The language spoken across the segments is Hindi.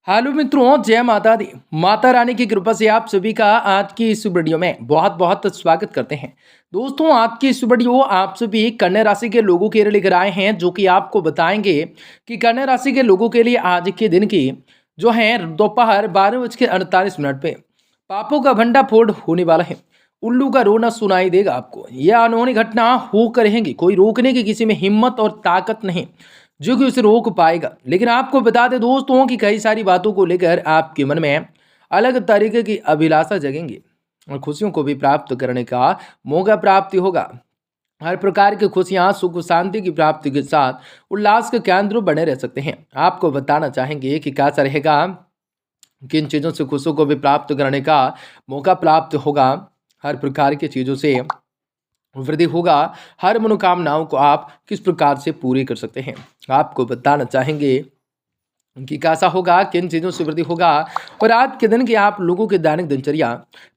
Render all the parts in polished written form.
हेलो मित्रों, जय माता दी। माता रानी की कृपा से आप सभी का आज की इस वीडियो में बहुत बहुत स्वागत करते हैं। दोस्तों, आज की इस वीडियो आप सभी कन्या राशि के लोगों के लिए लेकर आए हैं, जो कि आपको बताएंगे कि कन्या राशि के लोगों के लिए आज के दिन की जो है दोपहर 12:48 पे पापों का भंडाफोड़ होने वाला है। उल्लू का रोना सुनाई देगा आपको। यह अनहोनी घटना होकर रहेंगी। कोई रोकने की किसी में हिम्मत और ताकत नहीं जो कि उसे रोक पाएगा। लेकिन आपको बता दें दोस्तों कि कई सारी बातों को लेकर आपके मन में अलग तरीके की अभिलाषा जगेंगी और खुशियों को भी प्राप्त करने का मौका प्राप्ति होगा। हर प्रकार की खुशियां सुख शांति की प्राप्ति के साथ उल्लास के केंद्र बने रह सकते हैं। आपको बताना चाहेंगे कि कैसा रहेगा, किन चीज़ों से खुशियों को भी प्राप्त करने का मौका प्राप्त होगा। हर प्रकार की चीज़ों से वृद्धि होगा। हर मनोकामनाओं को आप किस प्रकार से पूरी कर सकते हैं, आपको बताना चाहेंगे कि कैसा होगा, किन चीज़ों से वृद्धि होगा और आज के दिन की आप लोगों की दैनिक दिनचर्या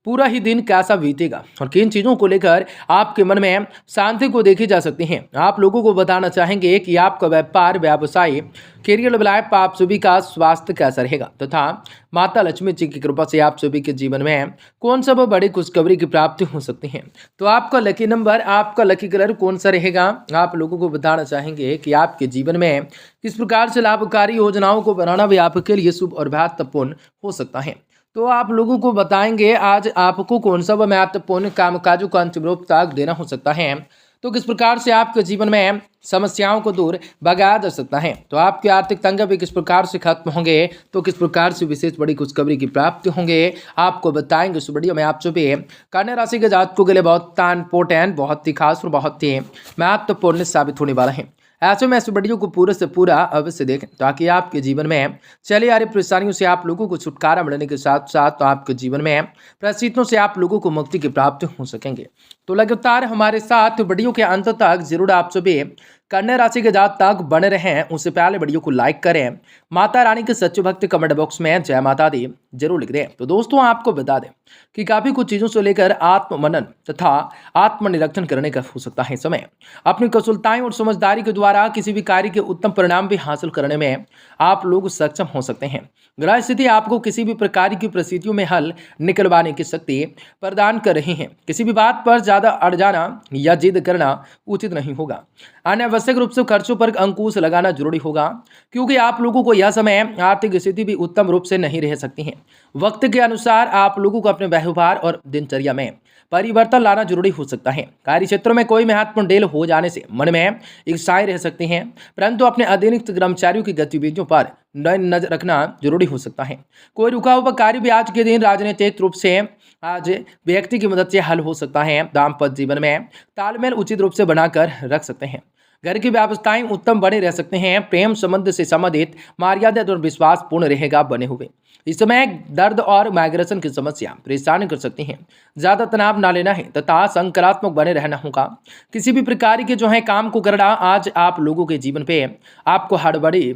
पूरा ही दिन कैसा बीतेगा और किन चीज़ों को लेकर आपके मन में शांति को देखी जा सकती हैं। आप लोगों को बताना चाहेंगे कि आपका व्यापार व्यवसाय करियर लाइफ आप सभी का स्वास्थ्य कैसा रहेगा तथा माता लक्ष्मी जी की कृपा से आप सभी के जीवन में कौन सा वो बड़ी खुशखबरी की प्राप्ति हो सकती है। तो आपका लकी नंबर, आपका लकी कलर कौन सा रहेगा, आप लोगों को बताना चाहेंगे कि आपके जीवन में किस प्रकार से लाभकारी योजनाओं को बनाना भी आपके लिए शुभ और महत्वपूर्ण हो सकता है। तो आप लोगों को बताएंगे आज आपको कौन सा वह महत्वपूर्ण कामकाजों का अंतिम रूप तक देना हो सकता है। तो किस प्रकार से आपके जीवन में समस्याओं को दूर भगाया जा सकता है। तो आपके आर्थिक तंग भी किस प्रकार से खत्म होंगे। तो किस प्रकार से विशेष बड़ी खुशखबरी की प्राप्ति होंगे, आपको बताएंगे इस वीडियो में। आप सभी कन्या राशि के जातकों के लिए बहुत इंपॉर्टेंट, बहुत ही खास और बहुत ही महत्वपूर्ण साबित होने वाला है। ऐसे में इस वीडियो को पूरे से पूरा अवश्य देखें ताकि आपके जीवन में चली आ रही परेशानियों से आप लोगों को छुटकारा मिलने के साथ साथ तो आपके जीवन में परिस्थितियों से आप लोगों को मुक्ति की प्राप्ति हो सकेंगे। तो लगातार हमारे साथ वीडियो के अंत तक जरूर आप सभी कन्या राशि के जातक बने रहें। उससे पहले वीडियो को लाइक करें, माता रानी के सच्चे भक्त कमेंट बॉक्स में जय माता दी जरूर लिख दें। तो दोस्तों, आपको बता दें कि काफी कुछ चीजों से लेकर आत्ममनन तथा आत्मनिरीक्षण करने का हो सकता है समय। अपनी कुशलताएं और समझदारी के द्वारा किसी भी कार्य के उत्तम परिणाम भी हासिल करने में आप लोग सक्षम हो सकते हैं। ग्रह स्थिति आपको किसी भी प्रकार की परिस्थितियों में हल निकलवाने की शक्ति प्रदान कर रही है। किसी भी बात पर ज्यादा अड़ जाना या जिद करना उचित नहीं होगा। अनावश्यक रूप से खर्चों पर अंकुश लगाना जरूरी होगा, क्योंकि आप लोगों को यह समय आर्थिक स्थिति भी उत्तम रूप से नहीं रह सकती है। वक्त के अनुसार आप लोगों को अपने व्यवहार और दिनचर्या में परिवर्तन लाना जरूरी हो सकता है। कार्य क्षेत्र में कोई महत्वपूर्ण डील हो जाने से मन में इच्छाएं रह सकती हैं, परंतु अपने अधीनस्थ कर्मचारियों की गतिविधियों पर नजर रखना जरूरी हो सकता है। कोई रुका हुआ कार्य भी आज के दिन राजनीतिक रूप से आज व्यक्ति की मदद से हल हो सकता है। दाम्पत्य जीवन में तालमेल उचित रूप से बनाकर रख सकते हैं। घर की व्यवस्थाएं उत्तम बने रह सकते हैं। प्रेम संबंध से संबंधित मर्यादा और विश्वास पूर्ण रहेगा बने हुए। इस समय दर्द और माइग्रेशन की समस्या परेशान कर सकती हैं। ज्यादा तनाव ना लेना है तथा सकारात्मक बने रहना होगा। किसी भी प्रकार के जो है काम को करना आज आप लोगों के जीवन पे आपको हड़बड़ी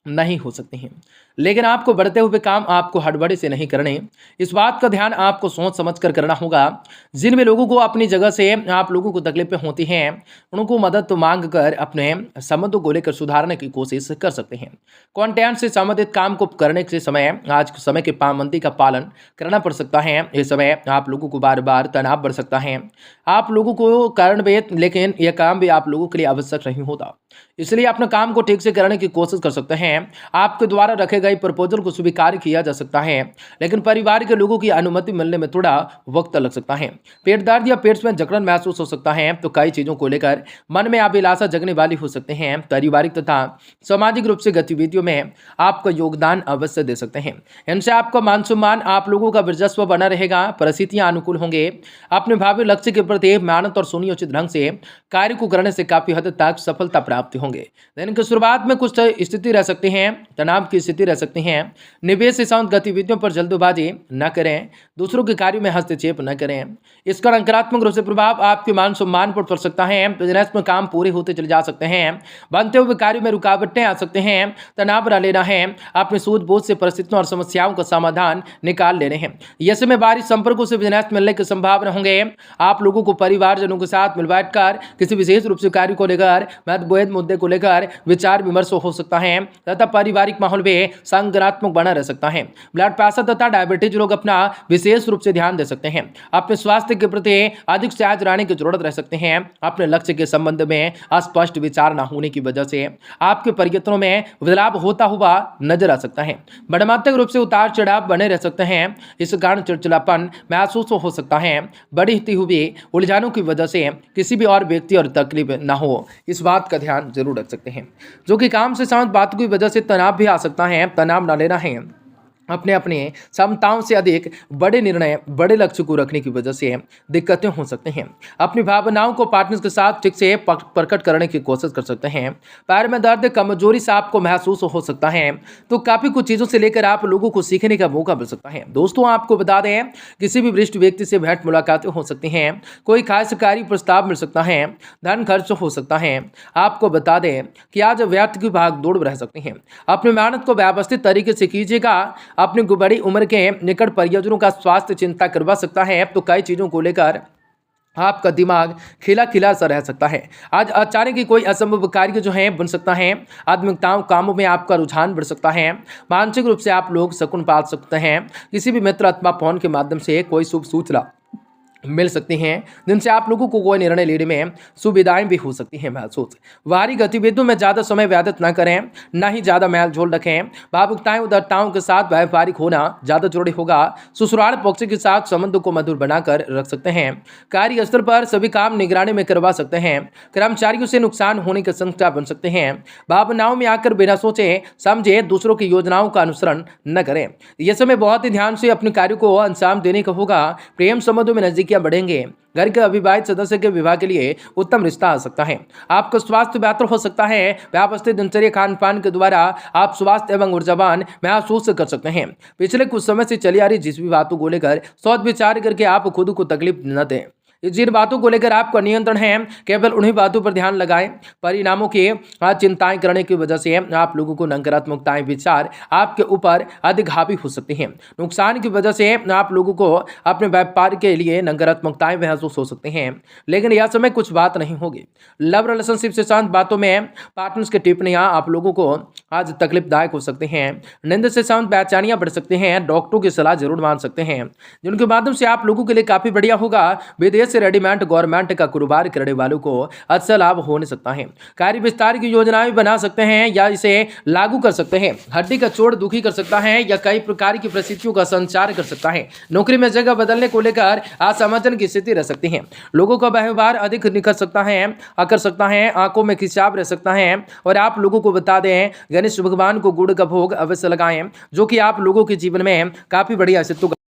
नहीं हो सकती हैं, लेकिन आपको बढ़ते हुए काम आपको हड़बड़ी से नहीं करने। इस बात का ध्यान आपको सोच समझ कर करना होगा। जिन भी लोगों को अपनी जगह से आप लोगों को तकलीफें होती हैं, उनको मदद तो मांग कर अपने संबंधों को लेकर सुधारने की कोशिश कर सकते हैं। कंटेंट से संबंधित काम को करने के समय आज समय के पाबंदी का पालन करना पड़ सकता है। इस समय आप लोगों को बार बार तनाव बढ़ सकता है। आप लोगों को कारण भेद, लेकिन यह काम भी आप लोगों के लिए आवश्यक नहीं होता, इसलिए अपने काम को ठीक से करने की कोशिश कर सकते हैं। आपके द्वारा रखे गए प्रपोजल को स्वीकार किया जा सकता है, लेकिन परिवार के लोगों की अनुमति मिलने में थोड़ा वक्त लग सकता है। पेट दर्द या पेट में जकड़न महसूस हो सकता है। तो कई चीजों को लेकर मन में अभिलाषा जगने वाली हो सकते हैं। पारिवारिक तथा सामाजिक रूप से गतिविधियों में आपका योगदान अवश्य दे सकते हैं। इनसे आपका मान सम्मान आप लोगों का वर्चस्व बना रहेगा। परिस्थितियां अनुकूल होंगे। अपने भावी लक्ष्य के प्रति मेहनत और सुनियोजित ढंग से कार्य को करने से काफी हद तक सफलता प्राप्त होंगे। दिन की शुरुआत में कुछ स्थिति रह सकती है, तनाव की स्थिति रह सकती है। निवेश से संबंधित गतिविधियों पर जल्दबाजी न करें। दूसरों के कार्यों में हस्तक्षेप न करें। इसका नकारात्मक रूप से प्रभाव आपके मान सम्मान पर पड़ सकता है। बिजनेस में काम पूरे होते चले जा सकते हैं। बनते हुए कार्यों में रुकावटें आ सकते हैं। तनाव न लेना है। अपनी सूझबूझ से परिस्थितियों और समस्याओं का समाधान निकाल लेने हैं। यह समय बारिश संपर्कों से बिजनेस मिलने की संभावना होंगे। आप लोगों को परिवारजनों के साथ मिल बैठकर किसी विशेष रूप से कार्य को लेकर महत्वपूर्ण मुद्दे को लेकर विचार विमर्श हो सकता है तथा पारिवारिक माहौल में संज्ञानात्मक बना रह सकता है। ब्लड प्रेशर तथा डायबिटीज लोग अपना विशेष रूप से ध्यान दे सकते हैं। अपने स्वास्थ्य के प्रति अधिक सजग रहने की जरूरत रह सकते हैं। अपने लक्ष्य के संबंध में स्पष्ट विचार न होने की वजह से आपके प्रयत्नों में बदलाव होता हुआ नजर आ सकता है। भावनात्मक रूप से उतार चढ़ाव बने रह सकते हैं। इस कारण चिड़चिड़ापन महसूस हो सकता है। बढ़ती हुई उलझनों की वजह से किसी भी और व्यक्ति और तकलीफ ना हो, इस बात का ध्यान जरूर रख सकते हैं। जो कि काम से संबंधित बातों की वजह से तनाव भी आ सकता है। तनाव ना लेना है। अपने अपने क्षमताओं से अधिक बड़े निर्णय, बड़े लक्ष्य को रखने की वजह से दिक्कतें हो सकते हैं। अपनी भावनाओं को पार्टनर के साथ ठीक से प्रकट करने की कोशिश कर सकते हैं। पैर में दर्द, कमजोरी से आपको महसूस हो सकता है, तो काफी कुछ चीजों से लेकर आप लोगों को सीखने का मौका मिल सकता है। दोस्तों, आपको बता दें, किसी भी वरिष्ठ व्यक्ति से भेंट मुलाकातें हो सकती हैं। कोई खास कार्य प्रस्ताव मिल सकता है। धन खर्च हो सकता है। आपको बता दें कि आज व्यर्थ की भाग दौड़ रह सकती है। अपनी मेहनत को व्यवस्थित तरीके से कीजिएगा। अपनी बड़ी उम्र के निकट परिजनों का स्वास्थ्य चिंता करवा सकता है, तो कई चीजों को लेकर आपका दिमाग खिला खिला सा रह सकता है। आज अचानक ही कोई असंभव कार्य जो है बन सकता है। आध्यात्मिकताओं कामों में आपका रुझान बढ़ सकता है। मानसिक रूप से आप लोग सुकून पा सकते हैं। किसी भी मित्र अथवा फोन के माध्यम से कोई शुभ सूचना मिल सकती हैं, जिनसे आप लोगों को कोई निर्णय लेने में सुविधाएं भी हो सकती हैं महसूस। बाहरी गतिविधियों में ज़्यादा समय व्यतीत न करें, न ही ज़्यादा मेल जोल रखें। भावुकताएं उदारताओं के साथ व्यावहारिक होना ज़्यादा जरूरी होगा। ससुराल पक्ष के साथ संबंध को मधुर बनाकर रख सकते हैं। कार्यस्थल पर सभी काम निगरानी में करवा सकते हैं। कर्मचारियों से नुकसान होने की संख्या बन सकते हैं। भावनाओं में आकर बिना सोचे समझे दूसरों की योजनाओं का अनुसरण न करें। यह समय बहुत ही ध्यान से अपने कार्य को अंजाम देने का होगा। प्रेम संबंधों में नजदीक बढ़ेंगे। घर के अविवाहित सदस्य के विवाह के लिए उत्तम रिश्ता आ सकता है। आपका स्वास्थ्य बेहतर हो सकता है। व्यवस्थित दिनचर्या खान पान के द्वारा आप स्वास्थ्य एवं ऊर्जावान महसूस कर सकते हैं। पिछले कुछ समय से चली आ रही जिस भी बातों को लेकर सोच विचार करके आप खुद को तकलीफ न दें। जिन बातों को लेकर आपका नियंत्रण है, केवल उन्हीं बातों पर ध्यान लगाएं। परिणामों की चिंताएं करने की वजह से आप लोगों को नकारात्मकताएं विचार आपके ऊपर अधिक हावी हो सकती हैं। नुकसान की वजह से आप लोगों को अपने व्यापार के लिए नकारात्मकताएं महसूस हो सकती हैं, लेकिन यह समय कुछ बात नहीं होगी। लव रिलेशनशिप से शांत बातों में पार्टनर्स की टिप्पणियां आप लोगों को आज तकलीफदायक हो सकती हैं। नींद से शांत बेचैनियां बढ़ सकती हैं। डॉक्टरों की सलाह जरूर मान सकते हैं, जिनके माध्यम से आप लोगों के लिए काफी बढ़िया होगा। विदेश से रेडीमेड गवर्नमेंट का कारोबार करने वालों को अच्छा लाभ होने सकता है। कार्य विस्तार की योजनाएं बना सकते हैं या इसे लागू कर सकते हैं। हड्डी का चोट दुखी कर सकता है या कई प्रकार की परिस्थितियों का संचार कर सकता है। नौकरी में जगह बदलने को लेकर असमंजस की स्थिति रह सकती है। लोगों का व्यवहार अधिक निकल सकता है, आकर सकता है, आंखों में खिंचाव रह सकता है। और आप लोगों को बता दें, गणेश भगवान को गुड़ का भोग अवश्य लगाएं, जो कि आप लोगों के जीवन में काफी बढ़िया सिद्ध